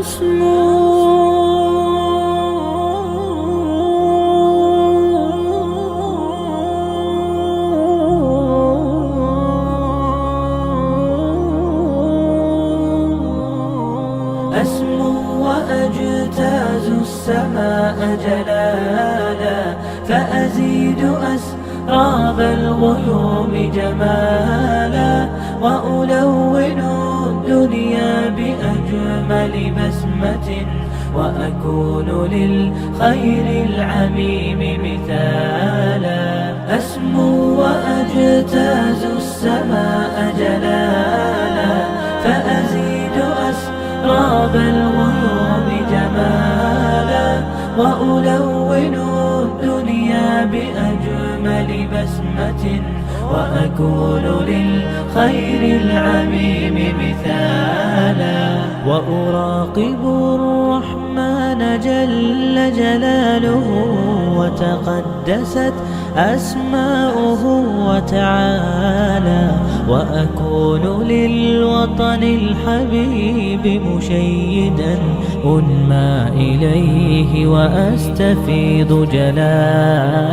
أسمو وأجتاز السماء جلالا، فأزيد أسراب الغيوم جمالا، وألون الدنيا بأجمل بسمة، وأكون للخير العميم مثالا. أسمو وأجتاز السماء جلالا، فأزيد أسراب الغيوم جمالا، وألون الدنيا بأجمل بسمة، وأكون للخير العميم مثالا. وأراقب الرحمن جل جلاله، وتقدست أسماؤه وتعالى، وأكون للوطن الحبيب مشيدا أنمى إليه وأستفيض جلالا.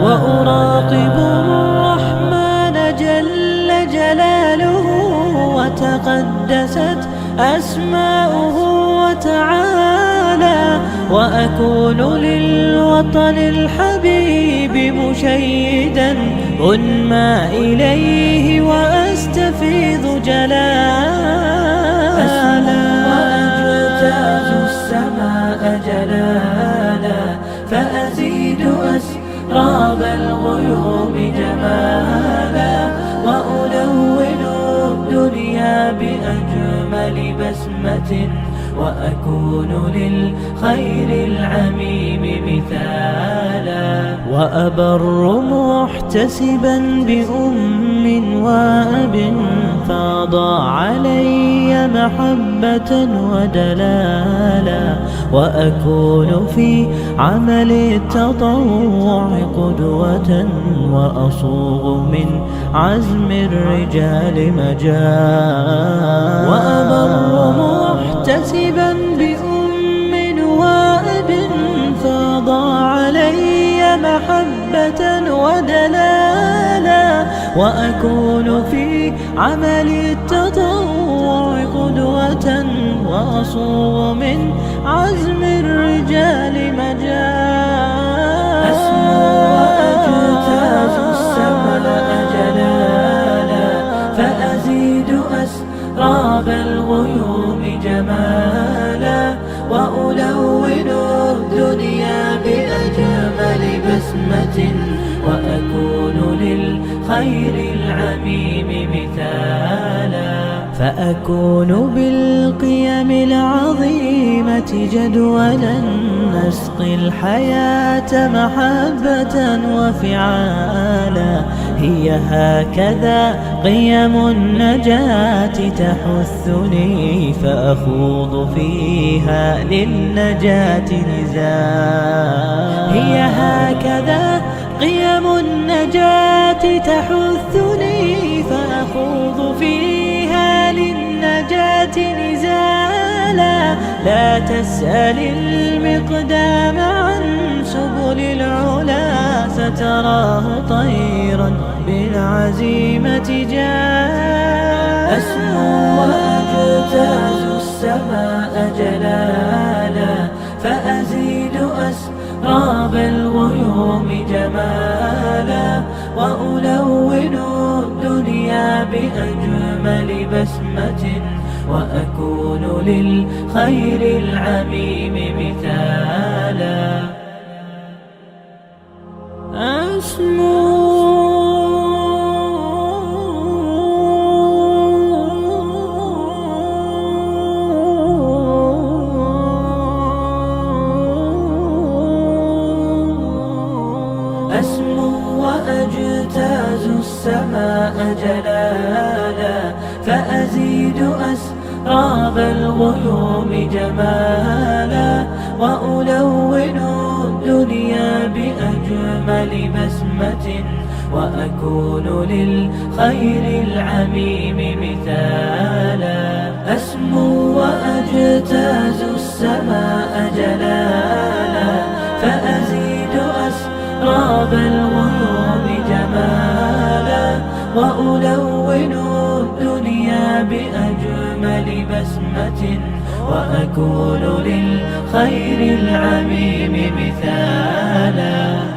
وأراقب الرحمن جل جلاله، وتقدست أسماؤه وتعالى، وأكون للوطن الحبيب مشيدا أنمى إليه وأستفيض جلالا. وأجتاز السماء جلالا، فأزيد أسراب الغيوم جمالا، وألون الدنيا بأجمل بسمة، وأكون للخير العميم مثالا. وأبر محتسبا بأم وأب، فاض علي محبة ودلالا، وأكون في عمل التطوع قدوة، وأصوغ من عزم الرجال مجالا. وأبر محتسبا بأم وأب، فاض علي محبة ودلالا، وأكون في عمل التطوع قدوة، وأصوغ من عزم الرجال مجالا. أسمو وأجتاز السماء جلالا، فأزيد أسراب الغيوم جمالا، وألون الدنيا بأجمل بسمة، وأكون للخير العميم مثالا. فأكون بالقيم العظيمة جدولا، نسقي الحياة محبة وفعالا. هي هكذا قيم النجاة تحثني، فأخوض فيها للنجاة نزالا. هي هكذا قيم النجاة تحثني، فأخوض فيها للنجاة نزالا. لا تسأل المقدام عن سبل العلا، ستراه طيرا بالعزيمة جاء. أسمو وأجتاز السماء جلالا، فأزيد أسراب الغيوم جمالا، وألون الدنيا بأجمل بسمة، وأكون للخير العميم مثالا. أسمو وأجتاز السماء جلالا، فأزيد أسراب الغيوم جمالا، وألون الدنيا بأجمل بسمة، وأكون للخير العميم مثالا. أسمو وأجتاز السماء جلالا، فأزيد أسراب الغيوم جمالا، وألون الدنيا بأجمل بسمة، وأكون للخير العميم مثالا.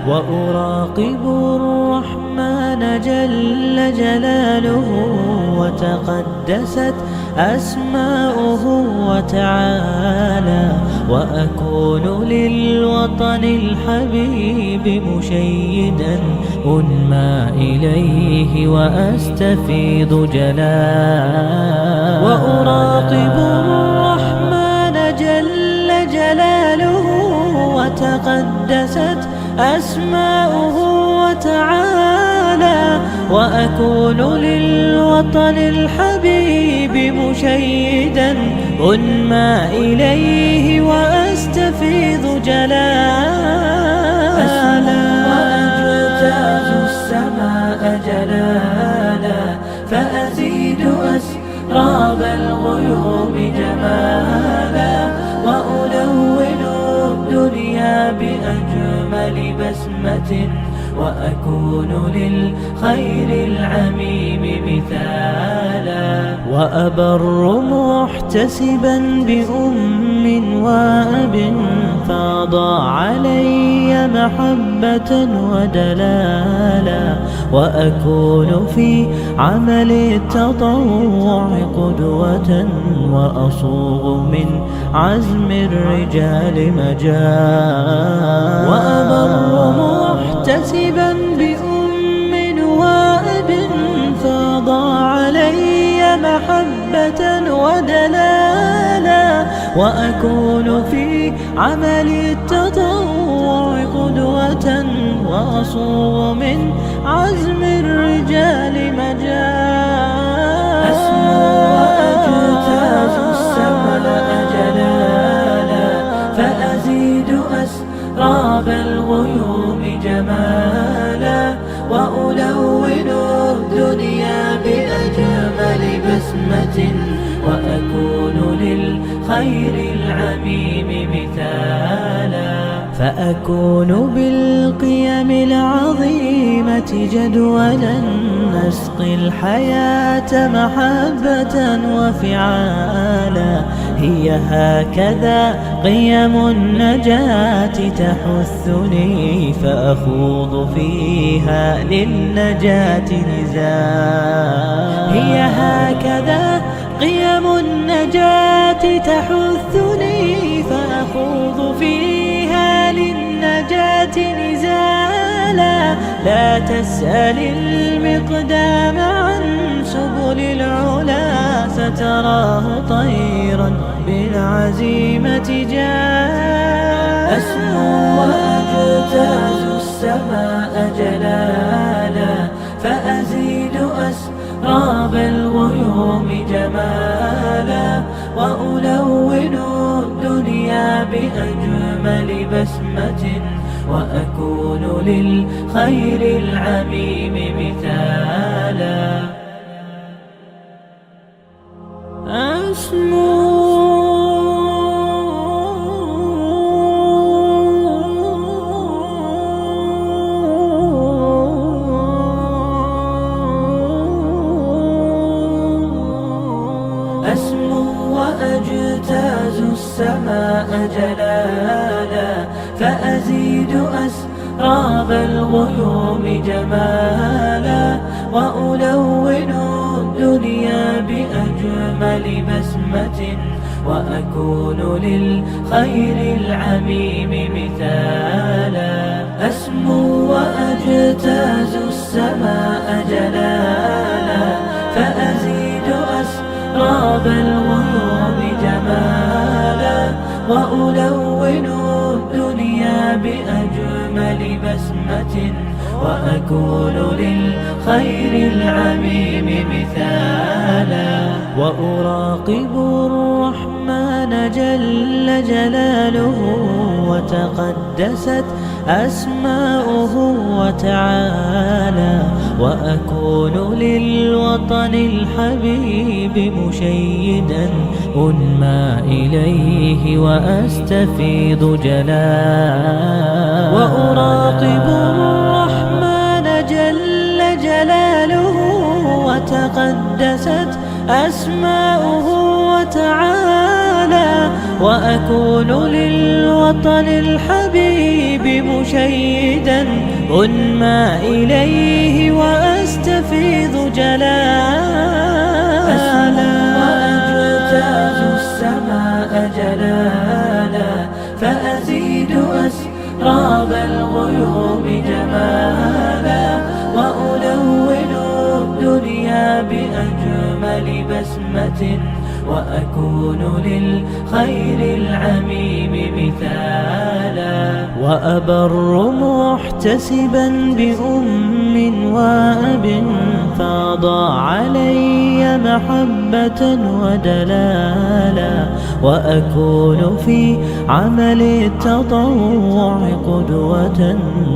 وأراقب الرحمن جل جلاله، وتقدست أسماؤه وتعالى، وأكون للوطن الحبيب مشيدا أنمى إليه وأستفيض جلالا. وأراقب الرحمن جل جلاله، وتقدست أسماؤه وتعالى، وأكون للوطن الحبيب مشيدا أنمى إليه وأستفيض جلالا. وأجتاز السماء جلالا، فأزيد أسراب الغيوم جمالا، وألون الدنيا بأجمل بسمة، وأكون للخير العميم مثالا. وأبر محتسبا بأم وأب، فاض علي محبة ودلالا، وأكون في عمل التطوع قدوة، وأصوغ من عزم الرجال مجالا. وأبر محتسبا بأم وأب، فاض علي محبة ودلالا، وأكون في عمل التطوع قدوة، وأصوغ من عزم الرجال مجالا. أسمو وأجتاز السماء جلالا، فأزيد أسراب الغيوم جمالا، وألون الدنيا بأجمل بسمة، وأكون للخير العميم مثالا. فأكون بالقيم العظيمة جدولا، نسقي الحياة محبة وفعالا. هي هكذا قيم النجاة تحثني، فأخوض فيها للنجاة نزالا. هي هكذا قيم النجاة تحثني، فأخوض فيها للنجاة نزالا. لا تسأل المقدام عن سبل العلا، ستراه طيرا بالعزيمة جاء. أسمو وأجتاز السماء جلالا، فأزيد أسراب الغيوم جمالا، وألون الدنيا بأجمل بسمة، وأكون للخير العميم مثالا. أسمو وأجتاز السماء جلالا، فأزيد أسراب الغيوم جمالا، وألون الدنيا بأجمل بسمة، وأكون للخير العميم مثالا. أسمو وأجتاز السماء جلالا، فأزيد أسراب الغيوم جمالا، وألون الدنيا بأجمل بسمة، وأكون للخير العميم مثالا. وأراقب الرحمن جل جلاله، وتقدست أسماؤه وتعالى، وأكون للوطن الحبيب مشيدا أنمى إليه وأستفيض جلالا، وأراقب الرحمن جل جلاله وتقدست أسماؤه وتعالى، وأكون للوطن الحبيب مشيدا أنمى إليه وأستفيض جلالا، وأجتاز السماء جلالا، فأزيد أسراب الغيوم جمالا، وألون الدنيا بأجمل بسمة، وأكون للخير العميم مثالا، وأبر محتسبا بأم وأب فاض علي محبة ودلالا، وأكون في عمل التطوع قدوة،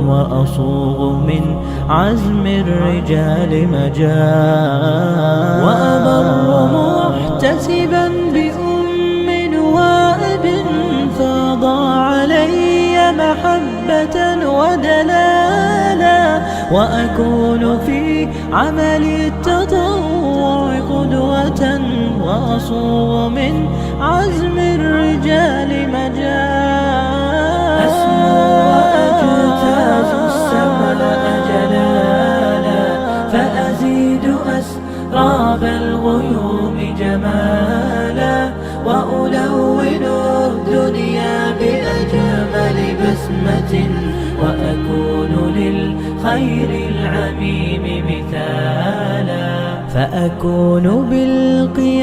وأصوغ من عزم الرجال مجالا، وأبر محتسبا بأم وأب فاض علي محبة ودلالا، وأكون في عمل التطوع قدوة، وأصوغ من عزم الرجال مجالا، أسمو وأجتاز السماء جلالا، فأزيد أسراب الغيوم جمالا، وألون الدنيا بأجمل بسمة، وأكون للخير العميم مثالا، فأكون بالقيام